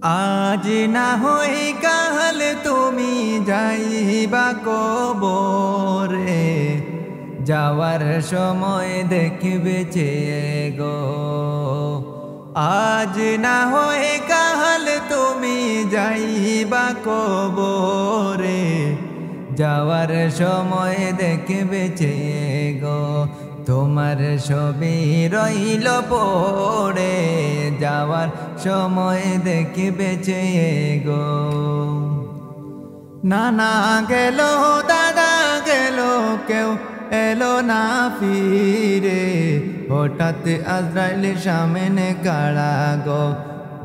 আজ না হই কাল তুমি যাইবা কবরে, যাওয়ার সময় দেখবে চেয়ে গো। আজ না হই কাল তুমি যাইবা কবরে, যাওয়ার সময় দেখবে চেয়ে গো। তোমার ছবি রইল পড়ে, যাওয়ার সময় দেখবে চেয়ে গো। নানা গেল দাদা গেল কেউ এলো না ফিরে, হঠাৎ আজরাইল সামনে কাড়া গো।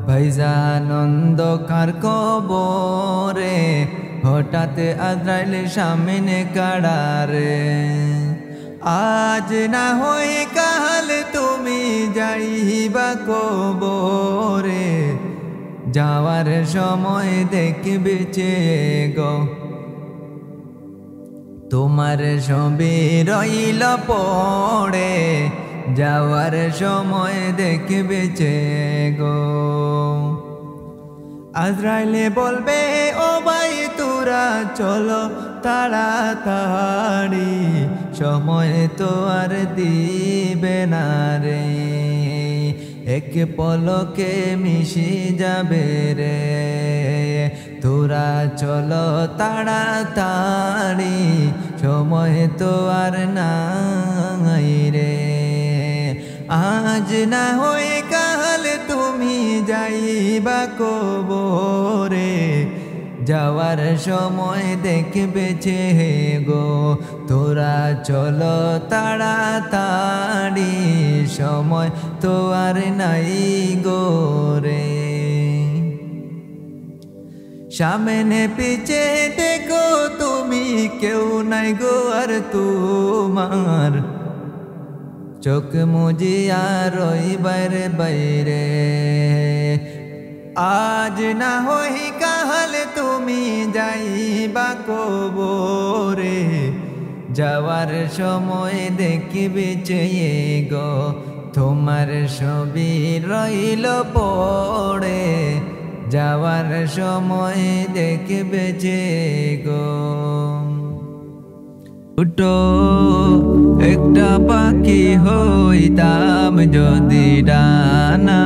ভাইজান অন্ধকার কবরে, হঠাৎ আজরাইল সামনে কাড়া রে। আজ না হই কাল তুমি যাইবা কবরে, যাওয়ার সময় দেখবে চেয়ে গো। তোমার ছবি রইল পড়ে, যাওয়ার সময় দেখবে চেয়ে গো। আজরাইলে বলবে ও ভাই তোরা চলো তাড়াতাড়ি, সময় তো আর দিবে না রে। এক পলকে মিশে যাবে রে, তোরা চলো তাড়াতাড়ি, সময় তো আর নাই রে। আজ না হই কাল তুমি যাইবা কবরে, যাওয়ার সময় দেখবে চেয়ে গো। তোরা চলো তাড়াতাড়ি, সময় তো আর নাই গো রে। সামনে পিছে দেখো তুমি কেউ নাই গো আর তোমার, চোখ মুজিয়া রইবার বাইরে। আজ না হই কাল তুমি যাইবা কবরে, যাওয়ার সময় দেখবে চেয়ে গো। তোমার ছবি রইল পড়ে, যাওয়ার সময় দেখবে চেয়ে গো। উঠো একটা পাখি হইতাম যদি ডানা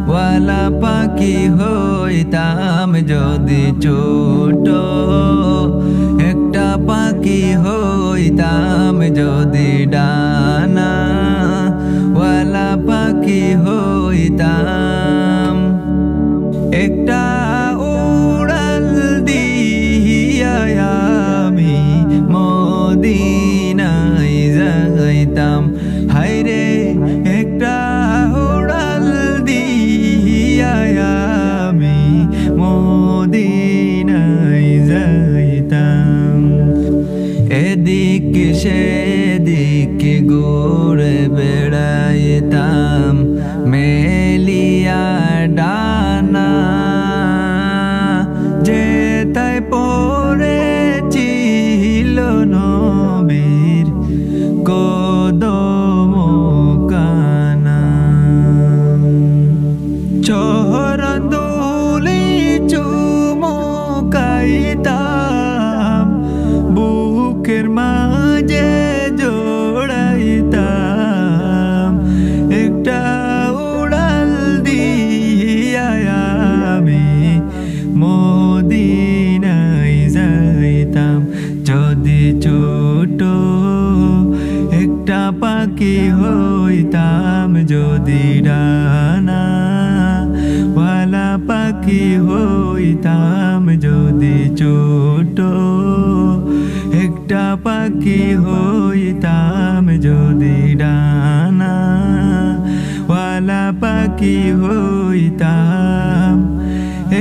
ওয়ালা, পাখি হইতাম যদি ছোট। একটা পাখি হইতাম যদি ডানা ওয়ালা, পাখি হইতাম। একটা উড়াল দিয়া আমি মদিনায় যাইতাম। হায়রে একটা উড়াল দিয়া আমি মদিনায় যাইতাম। এদিক সেদিক ঘুরে বেড়াইতাম মেলিয়া ডানা, যেথায় পড়েছিল নবীর কদম কানা। চরণ ধুলি চুমুকাইতাম, বুকের মাঝে জোড়াইতাম। একটা উড়াল দিয়া আমি মদিনায় যাইতাম যদি ছোট। একটা পাখি হইতাম যদি ডানা ওয়ালা, পাখি হইতাম যদি ছোট। একটা পাখি হইতাম যদি ডানা ওয়ালা, পাখি হইতাম।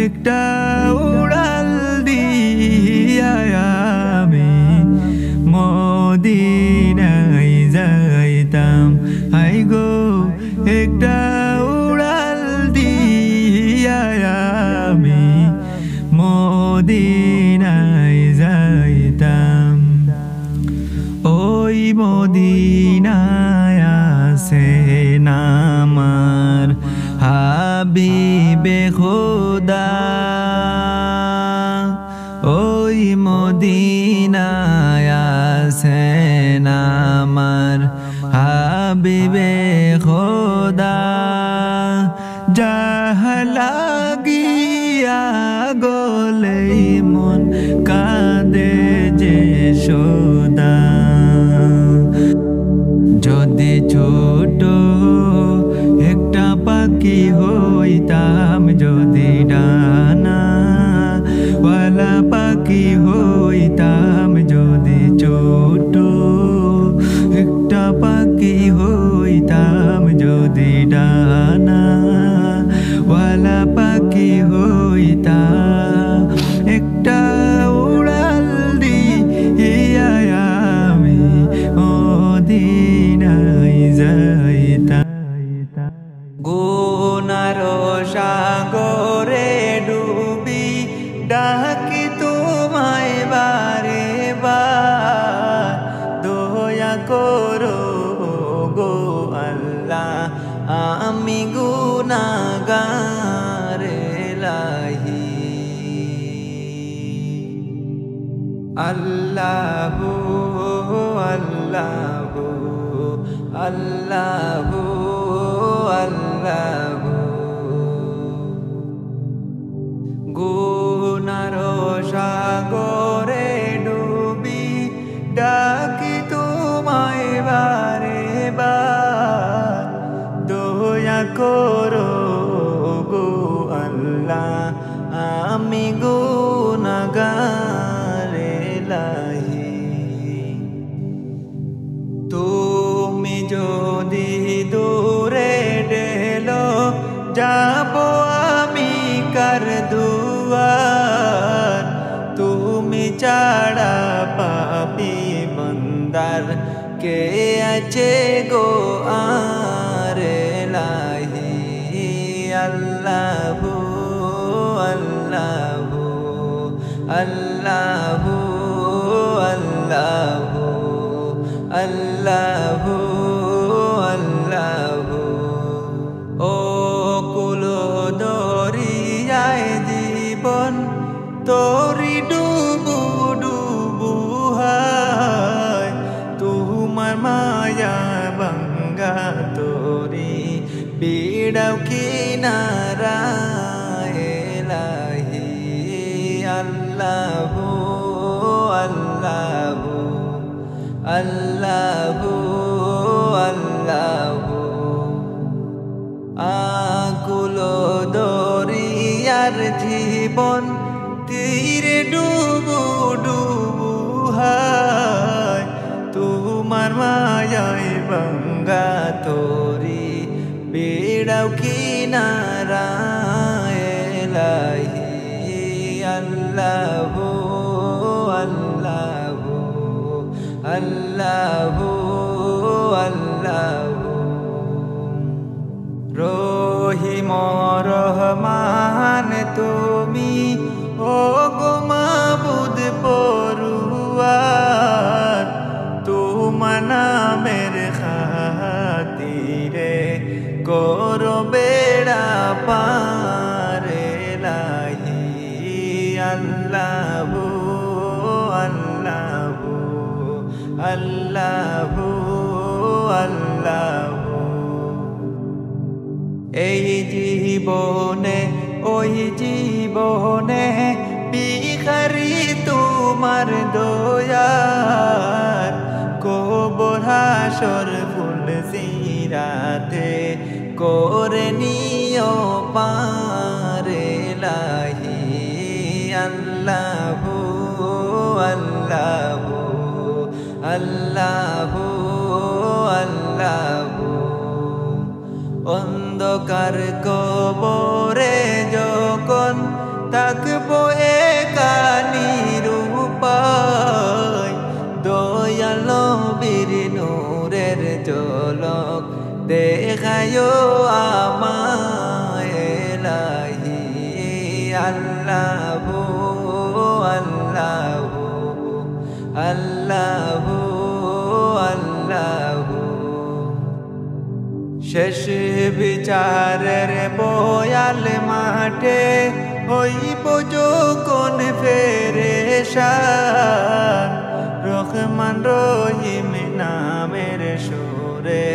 একটা উড়াল দিয়া আমি মদিনায় যাইতাম। হাই গো একটা উড়াল দিয়া আমি মদিনায় যাইতাম। ওই মদিনায় আছে আমার হাবিবে খো খোদা ওই মদিনায় আছেন আমার হাবিবে খোদা যাহা লাগিয়া গলেই মন কাঁদে যে সদা যদি ছোট একটা পাখি হইতাম যদি ডানা ওয়ালা পাখি হইতাম যদি ছোট একটা পাখি হইতাম যদি ডানা ওয়ালা পাখি হইতাম একটা উড়াল দিয়া আমি মদিনায় যাইতাম গুনার সাগরে ডুবি ডাকি তোমায় বারে বার দয়া করো গো আল্লাহ আমি গুনাহগার ইলাহি আল্লাহু আল্লাহু আল্লাহু আল্লাহু গুনার সাগরে ডুবি ডাকি তোমায় বারে বার দয়া করো গো আল্লাহ আমি গুনাহগার ইলাহি তুমি যদি দূরে ঢেলো যাব আমি কার দুয়ার তুমি ছাড়া পাপী বান্দার কে আছে গো আর ইলাহি আল্লাহু আল্লাহু আল্লাহু আল্লাহু আল্লাহু আল্লাহু ও কুল দরিয়ায় জীবন তোরি ডুবু ডুবু হায় তোমার মায়া বাঙ্গা তোরি বিড়াও কিনারায় ইলাহি আল্লাহু আল্লাহু আল্লাহু আল্লাহু আকুল দরিয়ার জীবন তীরে ডুবু ডুবু হায় তোমার মায়ায় বাঙ্গা তোরি বেড়াও কিনারায় ইলাহি আল্লাহু আল্লাহু আল্লাহু আল্লাহু রহিম রহমান তুমি ও গো মাবুদ পরওয়ার তোমার নামের খাতিরে করো বেড়া পার ইলাহি আল্লাহু আল্লাহু আল্লাহু আল্লাহু এই জীবনে ওই জীবনে ভিখারি তোমার দয়ার কবর হাসর ফুল সিরাতে করে নিও পার ইলাহি আল্লাহু আল্লাহু আল্লাহু আল্লাহু অন্ধকার কবরে যখন থাকবো একা নিরুপায় দয়ালো বীর নূরের ঝলক দেখায়ো আমায় ইলাহি আল্লাহু আল্লাহু আল্লাহু আল্লাহু শেষ বিচারের বয়াল মাঠে হইব যখন ফেরেশান, রহমান রহিম নামের সুরে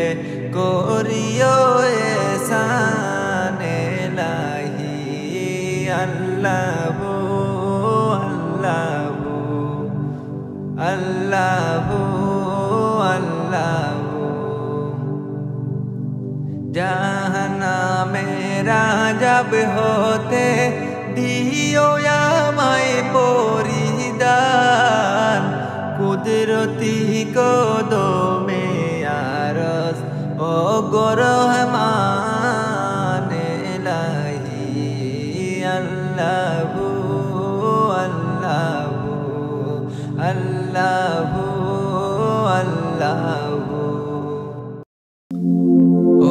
করিও এহসান এলাহি। আল্লাহু আল্লাহু আল্লাহু আল্লাহু। জাহান্নামের আযাব হতে দিও আমায় পরিত্রাণ, কুদরতি কদমে আরশ ও গো রহমান এলাহি। আল্লাহু আল্লাহু আল্লাহু আল্লাহু।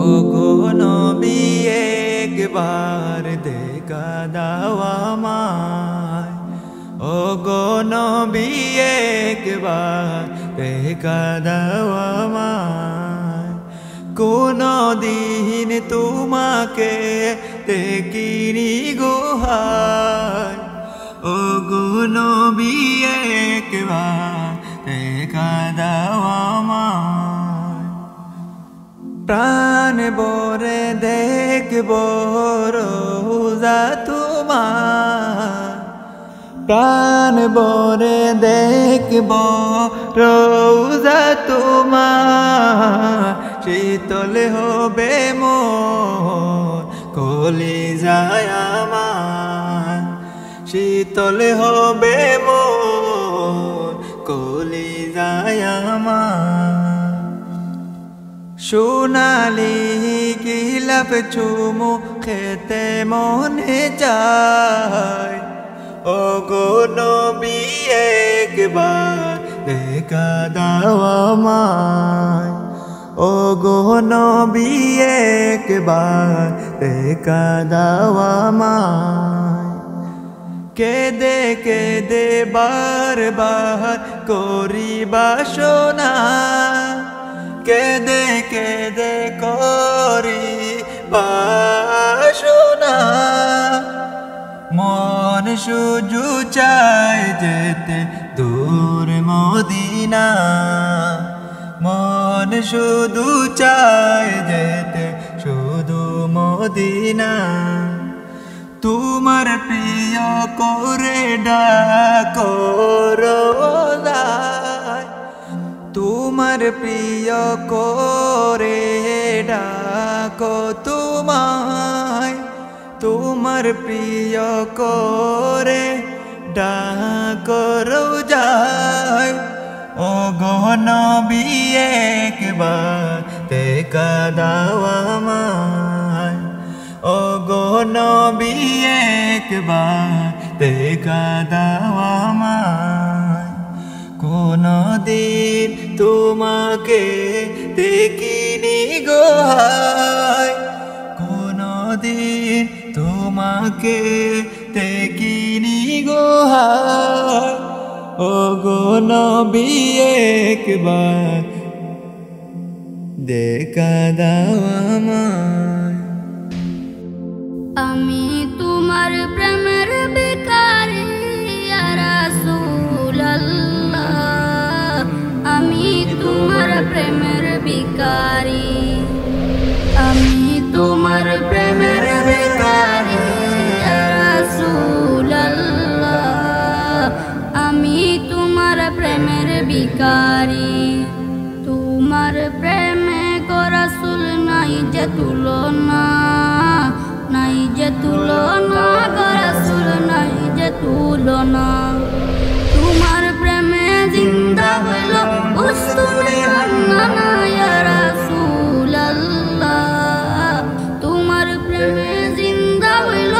ও গো নবী একবার দেখা দাও আমায়, ও গো নবী একবার দেখা দাও আমায়। কোনো দিন তোমাকে দেখিনি গো হায়, ও গো নবী একবার দেখা দাও আমায়। প্রাণ ভরে দেখব রোজা তোমার, প্রাণ ভরে দেখব রোজা তোমার। শীতল হবে মোর কলিজায় আমার, শীতল হবে মোর কলিজায় আমার। সোনালি গিলাপ চুমু খেতে মনে চায়, ও গো নবী একবার দেখা দাও আমায়, ও গো নবী একবার দেখা দাও আমায়। কেদে কেদে বারবার করি বাসনা, কেদে কেদে করি বাসনা। মন শুধু চায় যেতে দূর মদিনা, মন শুধু চায় যেতে শুধু মদিনা। তোমার প্রিয় করে ডাকো রোজায়, তোমার প্রিয় করে ডাকো তোমায়, তোমার প্রিয় করে ডাকো রোজায়। ও গো নবী একবার দেখা দাও আমায়, ও গো নবী একবার দেখা দাও আমায়। কোনো দিন তোমাকে দেখিনি গো হায়, কোনো দিন তোমাকে দেখিনি গো হায়। ও গো নবী একবার দেখা দাও আমায়। আমি তোমার প্রেমের ভিখারি ইয়া রাসূলুল্লাহ, আমি তোমার প্রেমের ভিখারি, আমি তোমার প্রেমের ভিখারি ইয়া রাসূলুল্লাহ, আমি তোমার প্রেমের ভিখারি। তোমার প্রেমে গো রাসূল নাই যে তুলনা, নাই যে তুলনা গো রাসূল নাই যে তুলনা। তোমার প্রেমে জিন্দা হইল উস্তুনে হান্নানা ইয়া রাসূলুল্লাহ, তোমার প্রেমে জিন্দা হইল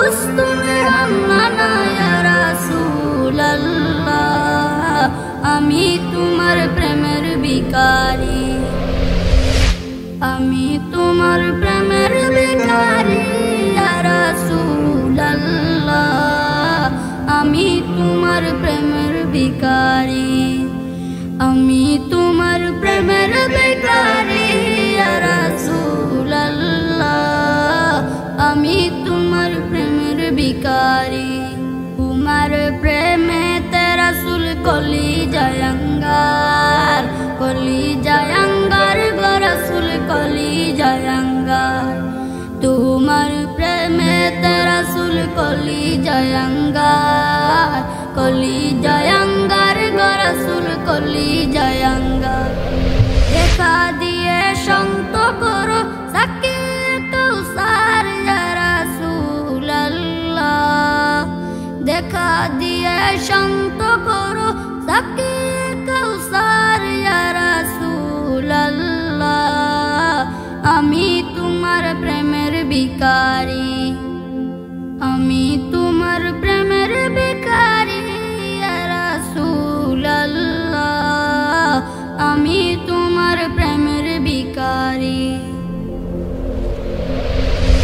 উস্তুনে হান্নানা ইয়া রাসূলুল্লাহ, আমি তোমার প্রেমের ভিখারি, আমি তোমার প্রেমের ভিখারি ইয়া রাসূলুল্লাহ, আমি তোমার প্রেমের ভিখারি, আমি তোমার প্রেমের ভিখারি ইয়া রাসূলুল্লাহ। ভিকারি তোমার প্রেমে তেরা সুল কলি জায়ঙ্গার গো রসুল কলি জায়ঙ্গার তোমার প্রেমে তেরা সুল কলি জায়ঙ্গার গো রসুল কলি জায়ঙ্গার দেখা দিয়ে শান্ত করো সাকি কৌসার ইয়া রাসূলুল্লাহ দেখা দিয়ে শান্ত করো সাকি কৌসার ইয়া রাসূলুল্লাহ আমি তোমার প্রেমের ভিখারি আমি তোমার প্রেমের ভিখারি ইয়া রাসূলুল্লাহ আমি তোমার প্রেমের ভিখারি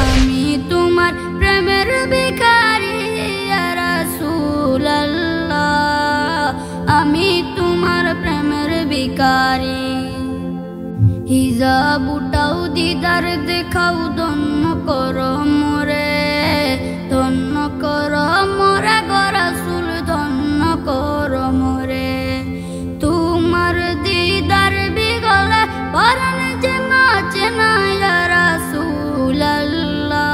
আমি তোমার প্রেমের ভিখারি ইয়া রাসূলুল্লাহ আমি তোমার প্রেমের ভিখারি হিজাব উঠাও দিদার দেখাও ধন্য করো মোরে গো রাসূল ধন্য করো মোরে তোমার দিদার বিগলে পরাণ যে নাচে না ইয়া রাসূলুল্লাহ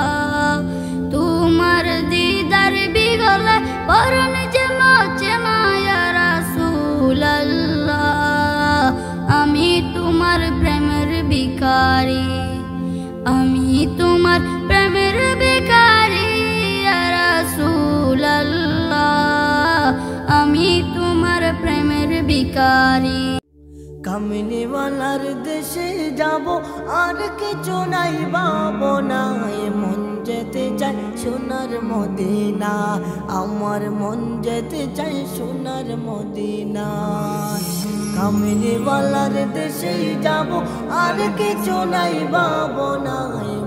তোমার দিদার বিগলে পরাণ যে নাচে না ইয়া রাসূলুল্লাহ আমি তোমার প্রেমের ভিখারি আমি তোমার প্রেমের ভিখারি ইয়া রাসূলুল্লাহ আমি তোমার প্রেমের ভিখারি কামিনীওয়ালার দেশে যাব আর কিছু নাই পাবো না মন যেতে চাই সোনার মদিনা আমার মন যেতে চাই সোনার মদিনা কামিনীওয়ালার দেশে যাব আর কিছু নাই পাবো না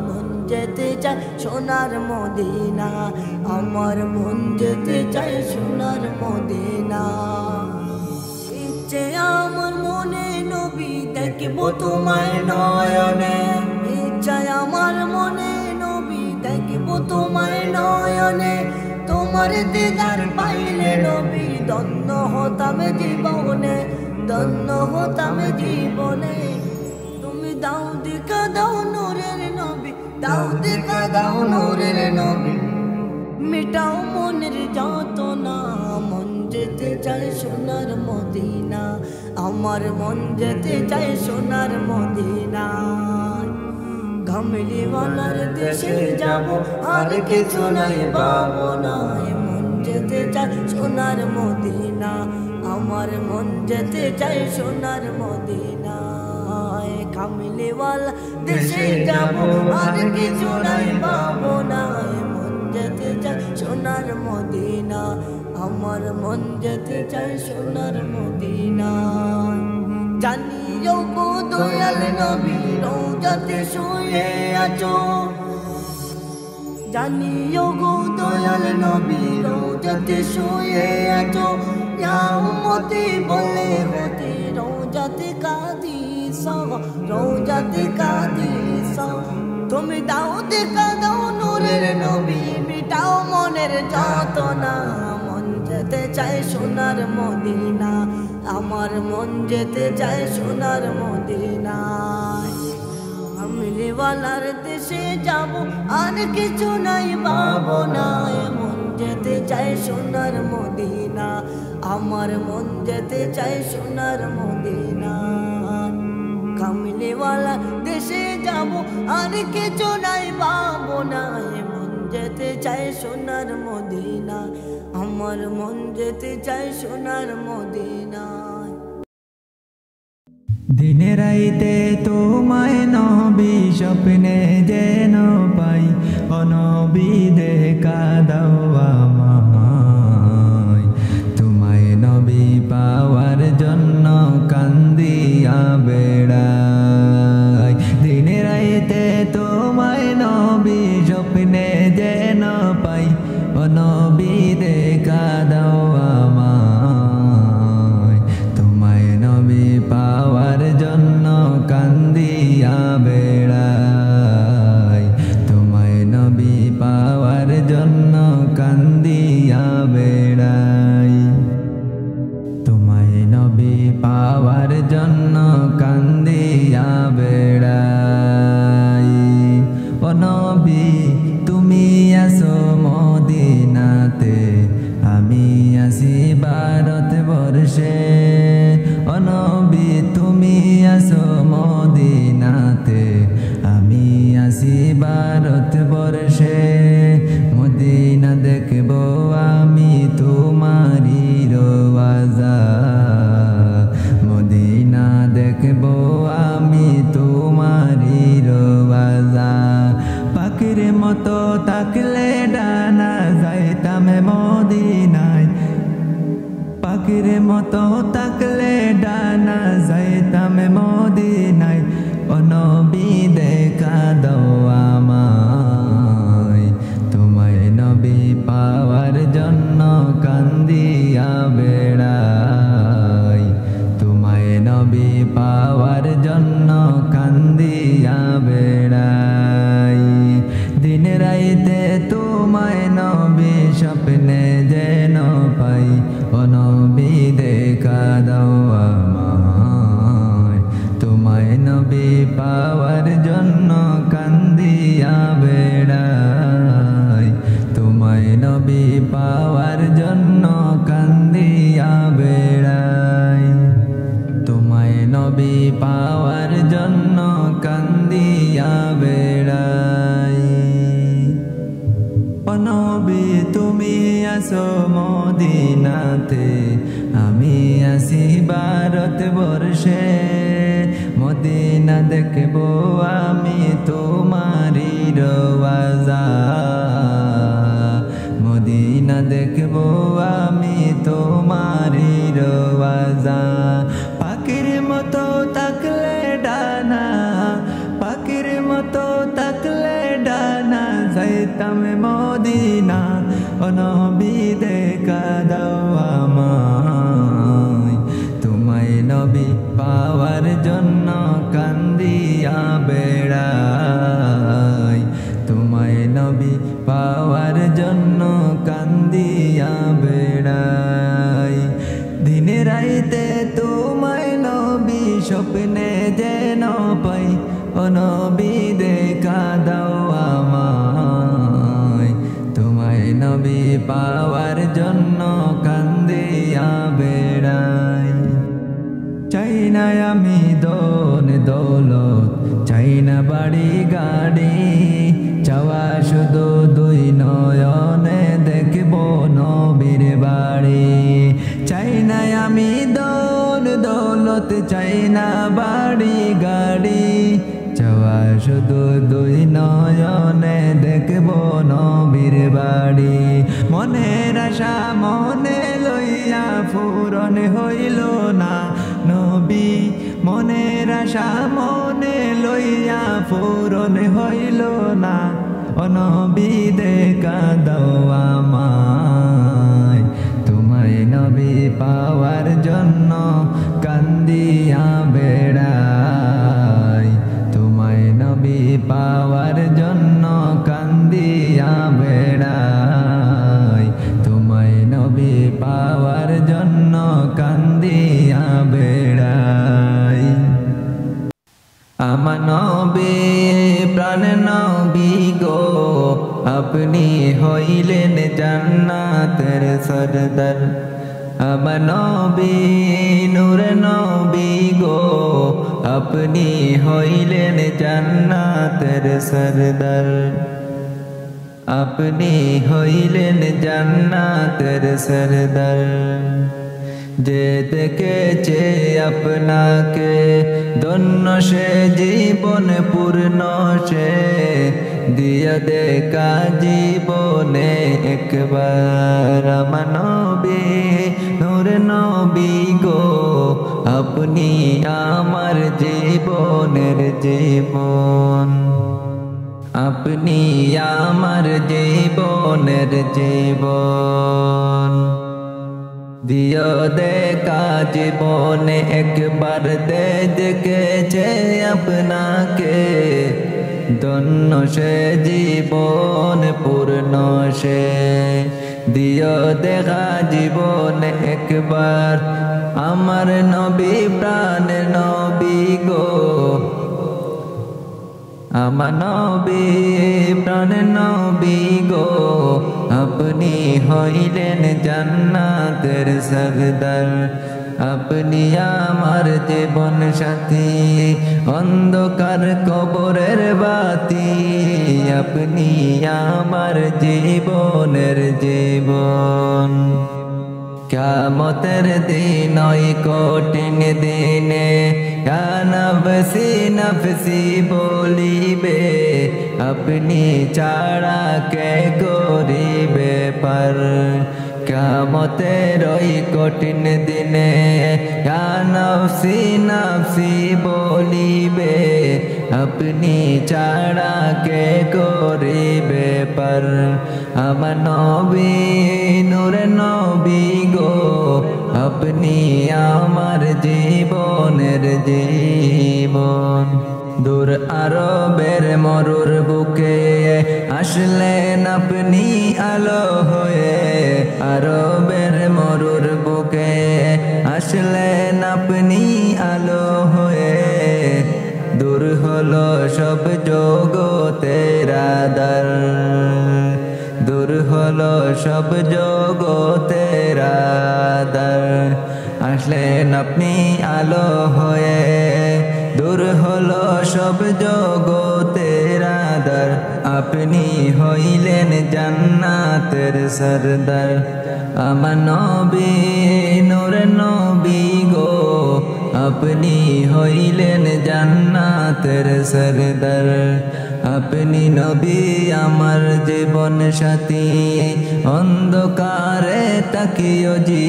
মন যেতে চাই সোনার মদিনা আমার মন যেতে চাই সোনার মদিনা ইচ্ছে আমার মনে নবী দেখবো তোমার নয়নে ইচ্ছা আমার মনে নবী দেখবো তোমার নয়নে তোমার দিদার পাইলে নবী ধন্য হতাম জীবনে ধন্য হতাম জীবনে তুমি দাও দেখা দাও নূরের নবী দাও দেখা দাও নূরের নবী মিটাও মনের যাতনা মন যেতে চাই সোনার মদিনা আমার মন যেতে চাই সোনার মদিনা কামিনীওয়ালার দেশে যাব আর কিছু নাই পাবো না মন যেতে চাই সোনার মদিনা আমার মন যেতে চাই সোনার মদিনা কামিনীওয়ালা দেশে যাব আর কিছু নাই পাবো না মন যেতে চাই সোনার মদিনা আমার মন যেতে চাই সোনার মদিনা জানিও গো দয়াল নবী রওজাতে শুয়ে আছো জানিও গো দয়াল নবী রওজাতে শুয়ে আছো ইয়া উম্মতি বলে হতে রওজাতে কাদিস রওজাতে কাদিস তুমি দাও দেখা দাও নূরের নবী মিটাও মনের যাতনা মন যেতে চাই সোনার মদিনা আমার মন যেতে চাই সোনার মদিনা কামিনীওয়ালার দেশে যাব আর কিছু নাই পাবো না মন যেতে চাই সোনার মদিনা আমার মন যেতে চাই সোনার মদিনা কামিনীওয়ালার দেশে যাব আর কিছু নাই পাবো না মন যেতে চাই সোনার মদিনা আমার মন যেতে চাই সোনার মদিনা দিনে রাইতে তোমায় নবী স্বপ্নে যেন পাই ও নবী দেখা দাও আমায় তোমায় নবী পাওয়ার জন্য কান্দিয়া বেড়াই দিনে রাইতে তোমায় নবী স্বপ্নে যেন পাই ও নবী দেখা দাও আমায় তোমায় নবী পাওয়ার জন্য কান্দিয়া বেড়াই তোমায় নবী পাওয়ার জন্য পাখির মতো তাকলে ডানা যাইতাম মদিনায় ও নবী দেখা দাও আমায় তোমায় নবী পাওয়ার জন্য কান্দিয়া বেড়াই তোমায় নবী পাওয়ার জন্য কান্দিয়া বেড়াই দিন রাইতে তোমায় নবী স্বপ্নে যেন পাই ও নবী দেখা দাও আমায় তোমায় নবী পাওয়ার জন্য কান্দিয়া বেড়াই তোমায় নবী পাওয়ার জন্য কান্দিয়া বেড়াই তোমায় নবী পাওয়ার জন্য কান্দিয়া বেড়াই ও নবী তুমি আসো মদিনাতে আমি আসি ভারতবর্ষে মদিনা দেখবো আমি তোমারি রওজা মদিনা দেখবো আমি তোমারি রওজা পাখির মতো তাকলে ডানা পাখির মতো তাকলে ডানা যাইতাম মদিনা ও নবী দেখা দাও আমায় তোমায় নবী পাওয়ার জন্য কান্দিয়া বেড়াই তোমায় নবী পাওয়ার জন্য কান্দিয়া বেড়াই দিনে রাইতে তোমায় নবী স্বপ্নে যেন পাই ও নবী দেখা দাও আমায় তোমায় নবী পাওয়ার জন্য কান্দিয়া বেড়াই চাই না আমি দন দৌলত চাই না বাড়ি গাড়ি চাওয়া শুধু দুই নয়নে দেখব নবীর বাড়ি চাই না আমি দন দৌলত চাই না বাড়ি গাড়ি চাওয়া শুধু দুই নয়নে দেখব নবীর বাড়ি মনের আশা মনে লইয়া পূরণ হইল না নবী মনের আশা মনে লইয়া পূরণ হইল না ও নবী দেখা দাও আমায় তোমায় নবী পাওয়ার জন্য কান্দিয়া বেড়াই তোমায় নবী পাওয়ার জন্য কান্দিয়া বেড়াই তোমায় নবী পাওয়ার জন্য কান্দিয়া বেড়াই আমার নবী প্রাণ নবী গো আপনি হইলেন জান্নাতের সরদার আমার নবী নূর নবী গো আপনি হইলেন জান্নাতের সরদার আপনি হইলেন জান্নাতের সরদার যে দেখেছে আপনাকে ধন্য সে জীবন পূর্ণ সে দিয়া দেখা জীবনে একবার আমার নবী নূর নবী গো আপনি আমার জীবনের জীবন আপনি আমার জীবনের জীবন দিও দেখা জীবনে একবার দেখেছে আপনাকে ধন্য সে জীবন পূর্ণ সে দিও দেখা জীবনে একবার আমার নবী প্রাণ নবী গো আমার নবী প্রাণ নবী গো আপনি হইলেন জান্নাতের সরদার আপনি আমার জীবন সাথী অন্ধকার কবরের বাতি আপনি আমার জীবনের জীবন কিয়ামতের দিন ওই কঠিন দিনে নফসি নফসি বলিবে আপনি ছাড়া কে করিবে পার কিয়ামতের ওই কঠিন দিনে ইয়া নফসি নফসি বলিবে আপনি ছাড়া কে করিবে পার আমার নবী নূরে নবী গো আপনি আমার জীবনের জীবন দূর আরবের মরুর বুকে আসলেন আপনি আলো হয়ে আরবের মরুর বুকে আসলেন আপনি আলো হয়ে দূর হলো সব জগতের আঁধার দূর হলো সব জগতের আঁধার আসলেন আপনি আলো হয়ে দূর হলো সব জগতের আঁধার আপনি হইলেন জান্নাতের সরদার আমার নবী নূরে নবী গো আপনি হইলেন জান্নাতের সরদার আপনি নবী আমার জীবন সাথী অন্ধকারে তাকিও জি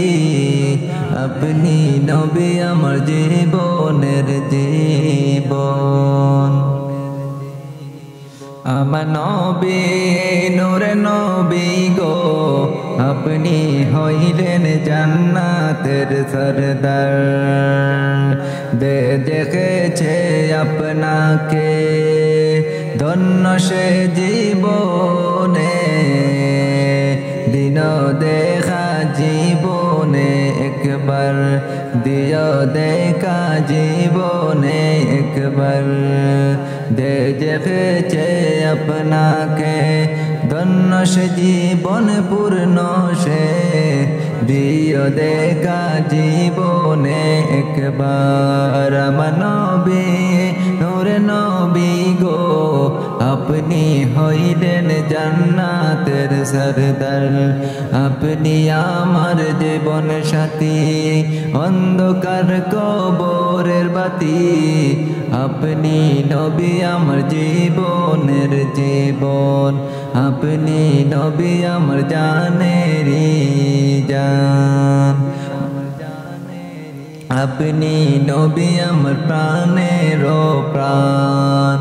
আপনি নবী আমার জীবনের জীবন আমার নবী নূরে নবী গো আপনি হইলেন জান্নাতের সরদার দেখেছে আপনাকে ধন্য সে জীবনে দিন দেখা জীবনে একবার দিও দেখা জীবনে একবার দেখেছে আপনাকে ধন্য সে জীবন পূর্ণ সে দিও দেখা জীবনে একবার আমার নবী নূরে নবী গো আপনি হইলেন জান্নাতের সরদার আপনি আমার জীবন সাথী অন্ধকার কবরের বাতি আপনি নবী আমার জীবনের জীবন আপনি নবী আমার জানেরই জান আপনি নবী আমার প্রাণের প্রাণ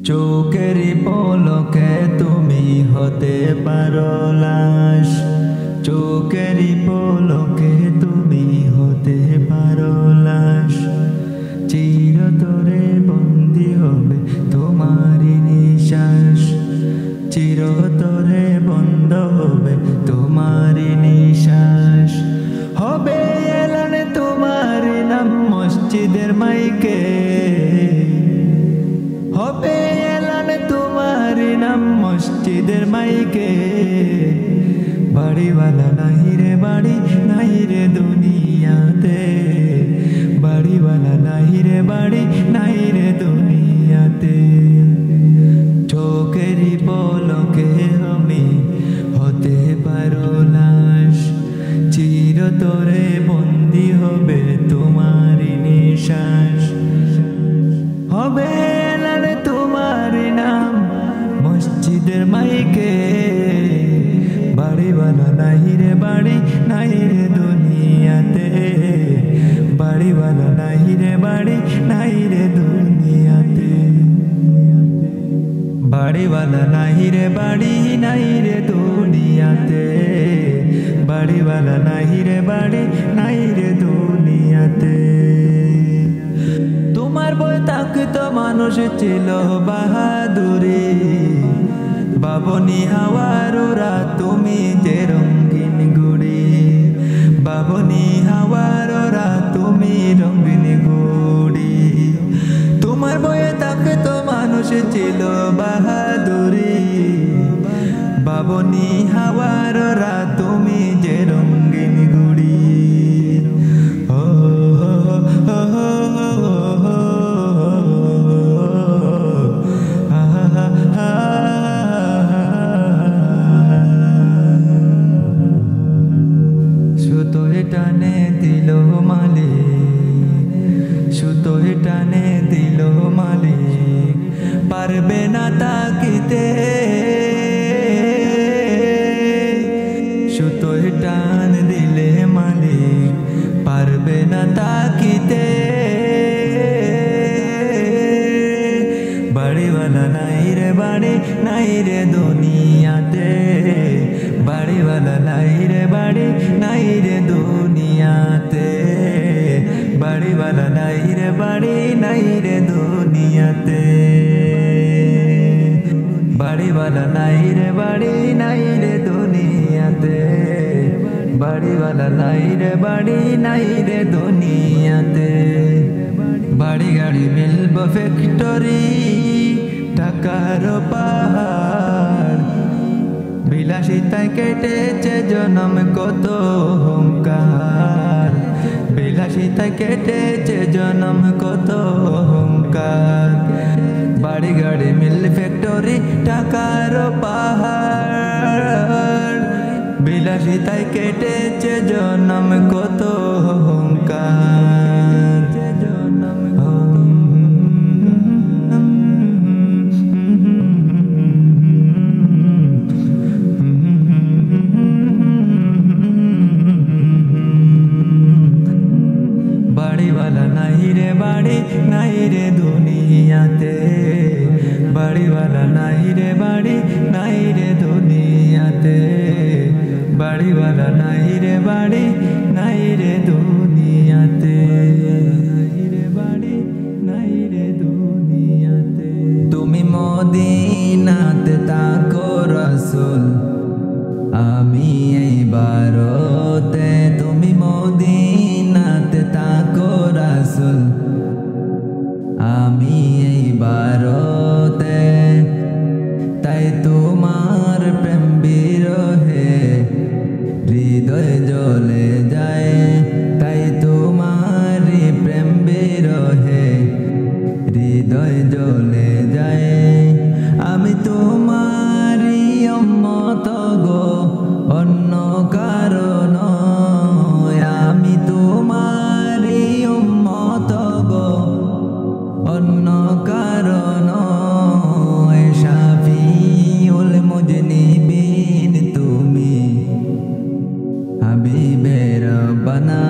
চোখের পলকে তুমি হতে পারো লাশ চোখের পলকে তুমি হতে পারো লাশ চিরতরে বন্দী হবে তোমারই নিঃশ্বাস চিরতরে বন্ধ হবে তোমারই নিঃশ্বাস হবে এলান তোমার নাম মসজিদের মাইকে হবে এলান তোমার নাম মসজিদের মাইকে বাড়িওয়ালা নাই রে বাড়ি নাই রে দুনিয়াতে বাড়িওয়ালা নাই রে বাড়ি নাই রে দুনিয়াতে চোখেরই পলকে আমি হতে পারো লাশ চিরতরে বন্দী হবে তোমারই নিঃশ্বাস হবে এলান তোমার নাম মসজিদের মাইকে বাড়িওয়ালা নাই রে বাড়ি নাই রে দুনিয়াতে বাড়িওয়ালা নাই রে বাড়ি নাই রে দুনিয়াতে বাড়িওয়ালা নাই রে বাড়ি নাই রে দুনিয়াতে বাড়িওয়ালা নাই রে বাড়ি নাই রে দুনিয়াতে তোমার বই থাকতো মানুষ ছিল বাহাদুরি বাবনি হাওয়ার ওরা তুমি যে রঙিন গুড়ি বাবনি হাওয়ার ওরা তুমি রঙিন গুড়ি তোমার বয়ে থাকতো মানুষ ছিল বাহাদুরি বাবনি হাওয়ার ওরা তুমি যে রঙিন গুড়ি টানে দিল মালিক সুতোয় টানে দিল মালিক পারবে না তাকিতে তাকিতে বাড়িওয়ালা নাই রে বাড়ি নাই রে দুনিয়াতে বাড়িওয়ালা নাই রে বাড়ি নাই রে দুনিয়াতে বাড়িওয়ালা নাই রে বাড়ি নাই রে দুনিয়াতে বাড়িওয়ালা নাই রে বাড়ি নাই রে দুনিয়াতে বাড়িওয়ালা নাই রে বাড়ি নাই রে দুনিয়াতে বাড়ি গাড়ি মিলব ফ্যাক্টরি টাকার পাহাড় বিলাসিতায় কেটেছে জনম কত অহংকার বিলাসিতায় কেটেছে জনম কত অহংকার বাড়ি গাড়ি মিল ফ্যাক্টরি টাকার পাহাড় বিলাসিতায় কেটেছে জনম কত অহংকার বাড়িওয়ালা নাই রে বাড়ি নাই রে দুনিয়াতে বাড়িওয়ালা নাই রে বাড়ি নাই রে দুনিয়াতে বাড়িওয়ালা নাই রে বাড়ি নাই রে দুনিয়াতে বাড়ি নাই রে দুনিয়াতে তুমি মদিনাতে তাকো রাসূল আমি এই বারতে তুমি মদিনাতে তাকো রাসূল আমি এই বারতে তাই তোমার প্রেম বিরহে হৃদয় জ্বলে যায় তাই তোমার প্রেম বিরহে হৃদয় জ্বলে যায় আমি তোমারই উম্মত গো অন্য কারণ আমি তোমারই উম্মত গো অন্য কারণ শাফিউল মুজনিবিন তুমি হাবিবের বানা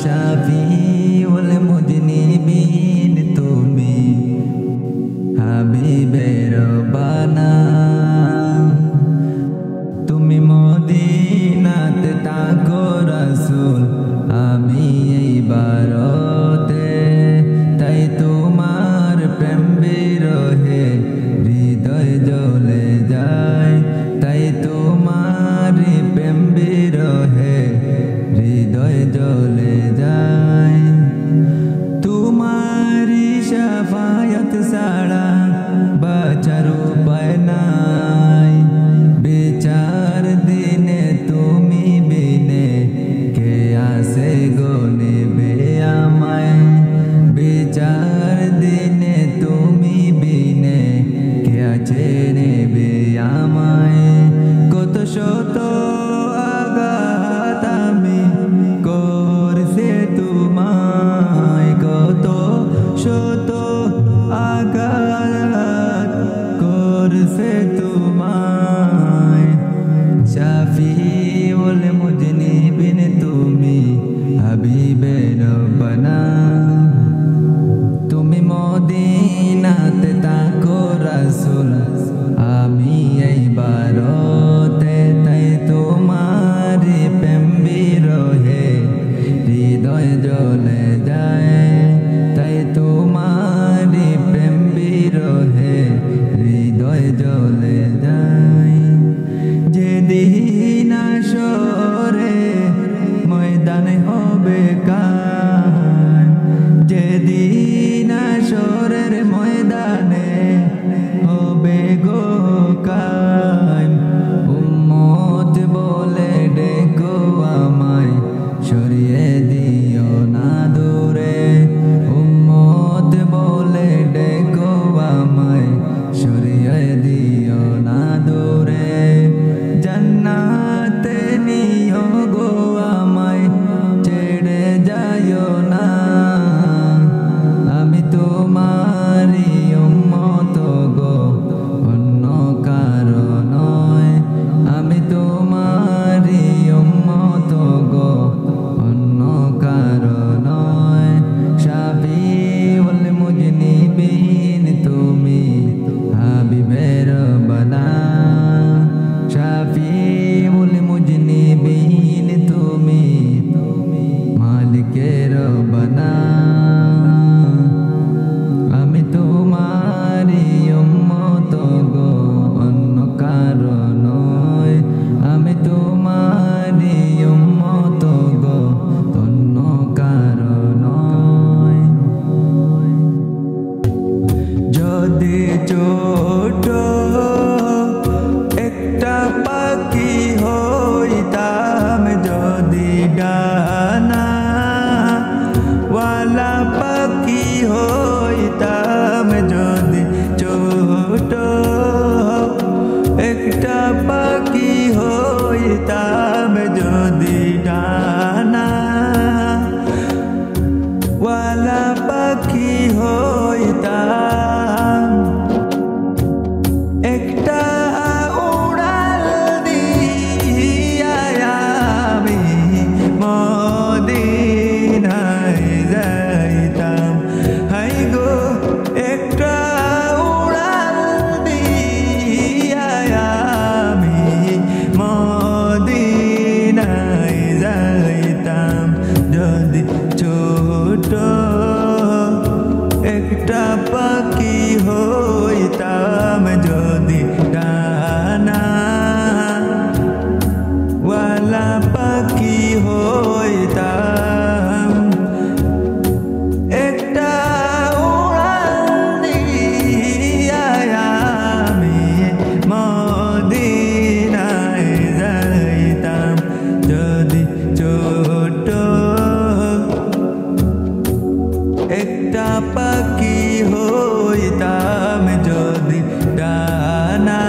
শাফিউল মুজনিবিন তুমি হাবিবের বানা তুমি মদিনাতে তাকো রাসূল আমি এই বারতে তাই তোমার প্রেম বিরহে হৃদয় জ্বলে যায় তাই তোমার প্রেম বিরহে হৃদয় জ্বলে যায় তোমারি শাফায়াত ছাড়া বাঁচার উপায় নাই বিচার দিনে তুমি বিনে কে আসে গো নেবে আমায় বিচার দিনে তুমি বিনে কে আছে নেবে আমায় কত শত আঘাত আমি করছে তোমায় কত শত আঘাত করছে তোমায় শাফিউল মুজনিবিন তুমি হাবিবের বানা তুমি মদিনাতে তাকো রাসূল আমি এই বারতে তাই তোমার প্রেম বিরহে হৃদয় জ্বলে যায় তাই তোমার প্রেম বিরহে হৃদয় জ্বলে যায় যেদিন আসরে ময়দানে হবে কান যেদিন আসরের ময়দানে হবে গো কান উম্মত বলে ডেকো আমায় সরিয়ে দিও না দূরে পাখি হইতাম যদি ডানা ওয়ালা পাখি হইতাম একটা উড়াল দিয়া আমি মদিনায় যাইতাম হাই গো একটা উড়াল দিয়া আমি মদিনায় যাইতাম যদি ছোট একটা পাখি হইতাম যদি ডানা ওয়ালা পাখি হইতাম একটা উড়াল দিয়া আমি মদিনায় যাইতাম যদি ছোট একটা পাখি হইতাম যদি ডানা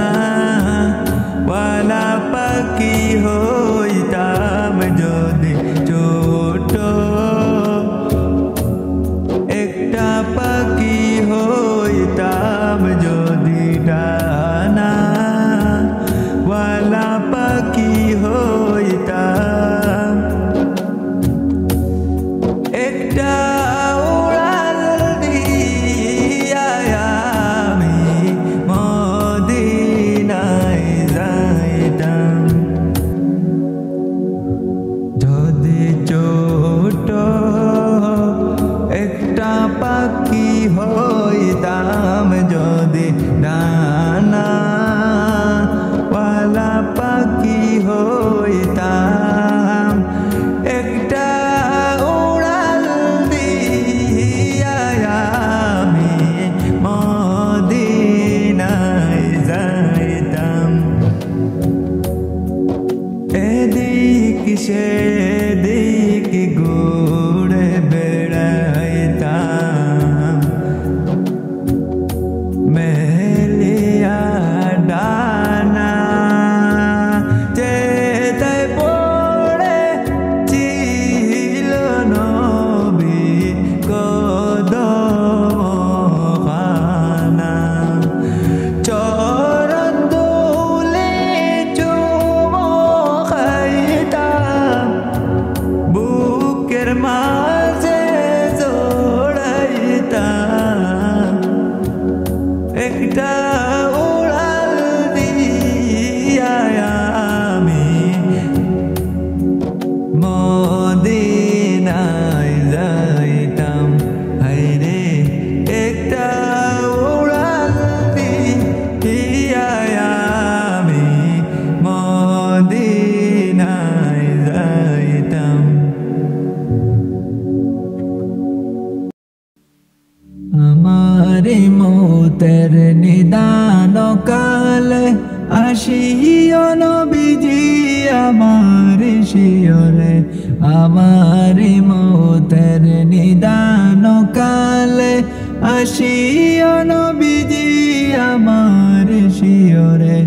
ওয়ালা পাখি হইতাম যদি ছোট একটা পাখি হইতাম যদি ডানা ওয়ালা পাখি হইতাম একটা উড়াল দিয়া আমি মদিনায় যাইতাম যদি ছোট একটা পাখি হইতাম যদি ডানা ওয়ালা পাখি হইতাম একটা উড়াল দিয়া আমি মদিনায় যাইতাম এদিক সেদিক ঘুরে বেড়াইতাম মেলিয়া ডানা যেতায় পড়ে ছিল নবী কদমখানা চরণ দুলে চুমো খাইতাম বুকের মাঝে জড়াইতাম একটা উড়াল দিয়া আমি মদিনায় যাইতাম হায়রে একটা উড়াল দিয়া আমি মদিনায় যাইতাম আমারে মৌতের নিদান কালে আসিও নবীজি আমার শিয়রে আমারে মৌতের নিদান কালে আসিও নবীজি আমার শিয়রে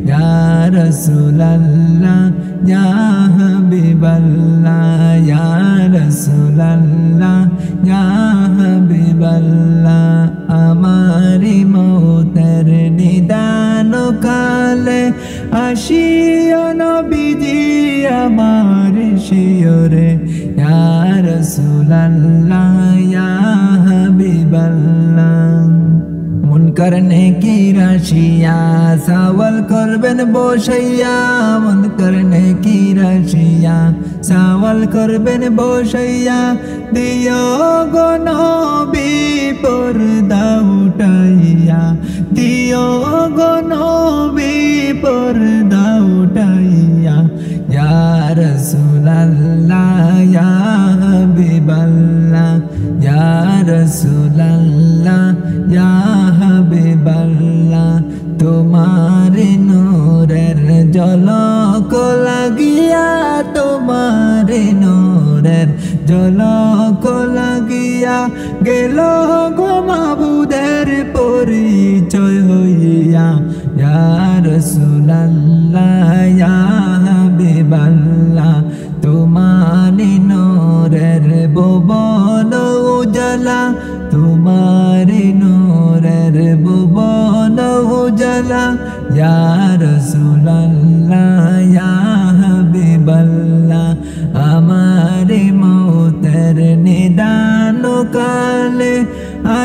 ইয়া রাসূলুল্লাহ ইয়া হাবিবাল্লাহ ইয়া রাসূলুল্লাহ ইয়া হাবিবাল্লাহ আমারি মৌতের নিদান কালে আসিও নবীজি আমার শিয়রে ইয়া রাসূলুল্লাহ ইয়া হাবিবাল্লাহ মুনকার নেকি রাশিয়া সওয়াল করবেন বসাইয়া মুনকার নেকি রাশিয়া সওয়াল করবেন বসাইয়া দিও গো নবী পর্দা উঠাইয়া দিও গো নবী পর্দা উঠাইয়া ইয়া রাসূলুল্লাহ ইয়া হাবিবাল্লাহ ইয়া রাসূলুল্লাহ ইয়া হাবিবাল্লাহ তোমার নূরের ঝলক লাগিয়া তোমার নূরের ঝলক লাগিয়া গেল গো মাবুদের পরিচয় হইয়া ইয়া রাসূলুল্লাহ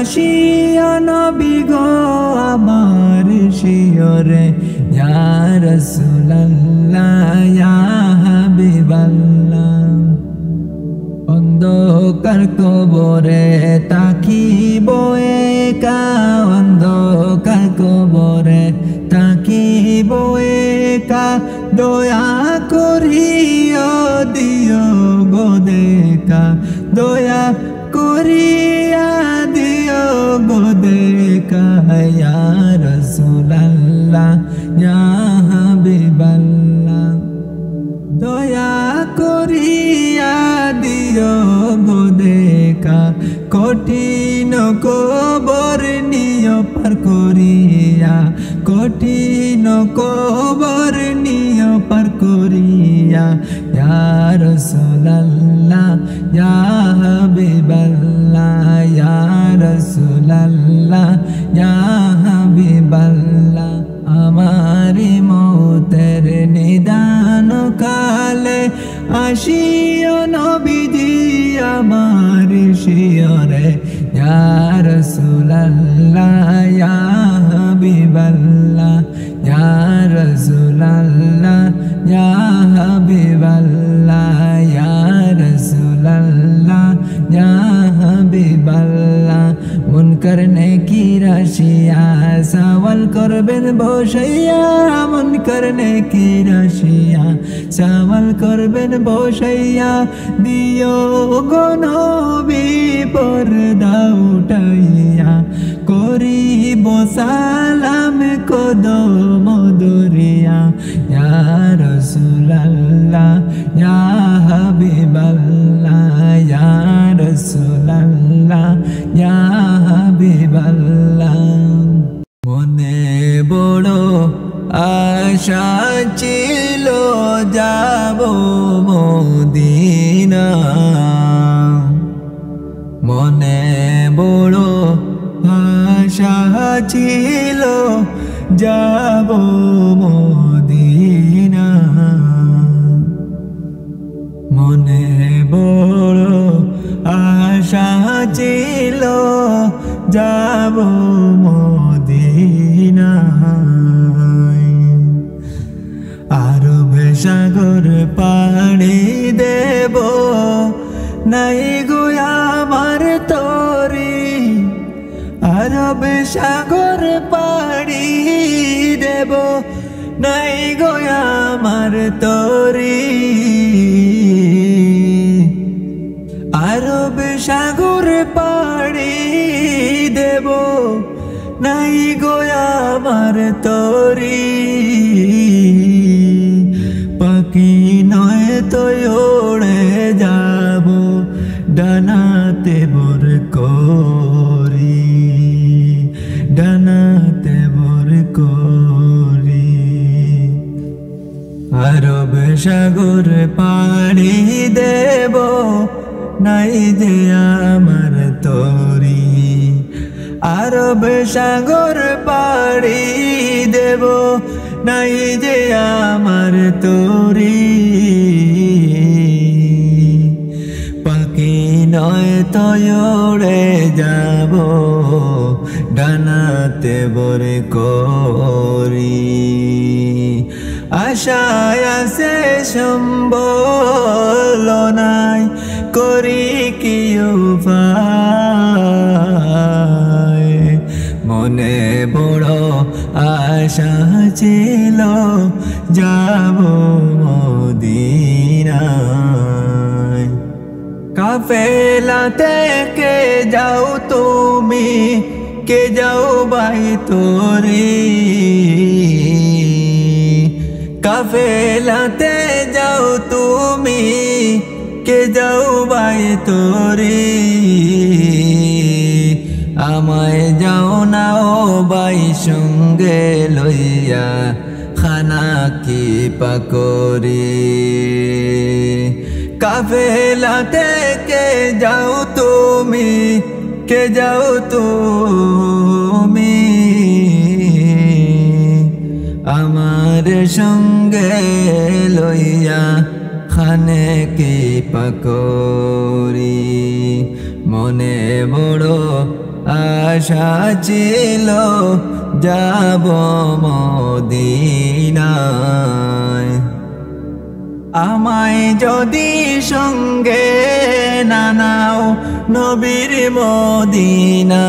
আসিয়া নবী গো আমার শিয়রে ইয়া রাসূলুল্লাহ ইয়া হাবিবাল্লাহ অন্ধকার কবরে তাকিব একা অন্ধকার কবরে তাকিব একা দয়া করিয়া দিও গো দেখা দয়া করিয়া দিও গো দেখা ইয়া রাসূলুল্লাহ ইয়া হাবিবাল্লাহ দয়া করিয়া দিও গো দেখা কঠিন কবর নিয় পার করিয়া কঠিন কবর নিয় পার করিয়া ইয়া রাসূলুল্লাহ ইয়া হাবিবাল্লাহ ইয়া রাসূলুল্লাহ ইয়া হাবিবাল্লাহ আমারি মৌতের নিদান কালে আসিও নবীজি আমার শিয়রে ইয়া রাসূলুল্লাহ ইয়া হাবিবাল্লাহ ইয়া রাসূলুল্লাহ ইয়া হাবিবাল্লাহ ইয়া রাসূলুল্লাহ ইয়া হাবিবাল্লাহ মুনকার নেকির আসিয়া সওয়াল করবেন বসাইয়া মুনকার নেকির আসিয়া সওয়াল করবেন বসাইয়া দিও গো নবী পর্দা উঠাইয়া করিব সালাম কদম দরিয়া ইয়া রাসূলুল্লাহ ইয়া হাবিবাল্লাহ ইয়া রাসূলুল্লাহ ইয়া হাবিবাল্লাহ মনে বড় আশা ছিল যাব মদিনা মনে বড় আশা ছিল যাব মদিনা মনে বড় আশা ছিল যাব মদিনা আরব সাগর পাড়ি দেব নাই গো আমার তরি আরব সাগর পাড়ি দেব নাই গো আমার তরি আরব সাগর পাড়ি দেব নাই গো আমার তরি পাখি নয় তো ওড়ে যাব ডানাতে বর করি ডানাতে বর করি আরব সাগর পাড়ি দেব নাই যে আমার তরি আরব সাগর পাড়ি দেব নাই যে আমার তরি পাখি নয় তো ওড়ে যাব ডানাতে বরে করি আশায় আছে সম্বল নাই করি কি উপায় মনে বড় আশা ছিল যাব মদিনায় কাফেলা থেকে যাও তুমি কে যাও ভাই তোরে কাফেলাতে যাও তুমি কে যাও ভাই তোরে আমায় যাও না ও ভাই সঙ্গে লইয়া খানা কি পাকরি কাফেলাতে কে যাও তুমি কে যাও তুমি আমার সঙ্গে লইয়া খানে কি পাকরি মনে বড় আশা ছিল যাব মদিনায়। আমায় যদি সঙ্গে না নাও নবীর মদিনায়,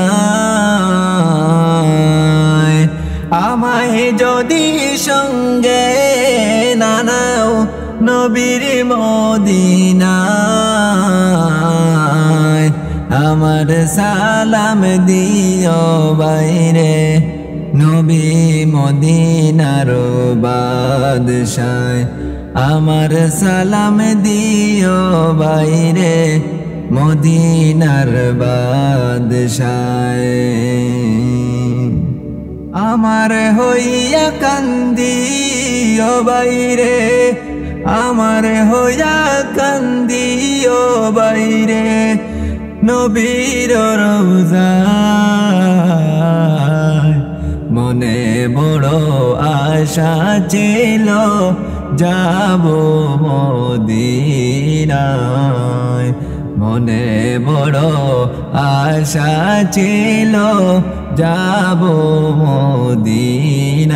আমায় যদি সঙ্গে না নাও নবীর মদিনায়, আমার সালাম দিও বাইরে নবী মদিনার বাদশাহ। আমার সালাম দিও বাইরে মদিনার বাদশাহ। আমার হইয়া কান্দিও বাইরে, আমার হইয়া কান্দিও বাইরে নবীর রওজায়। মনে বড় আশা ছিল যাব মদিনায়, মনে বড় আশা ছিল যাব মদিনায়।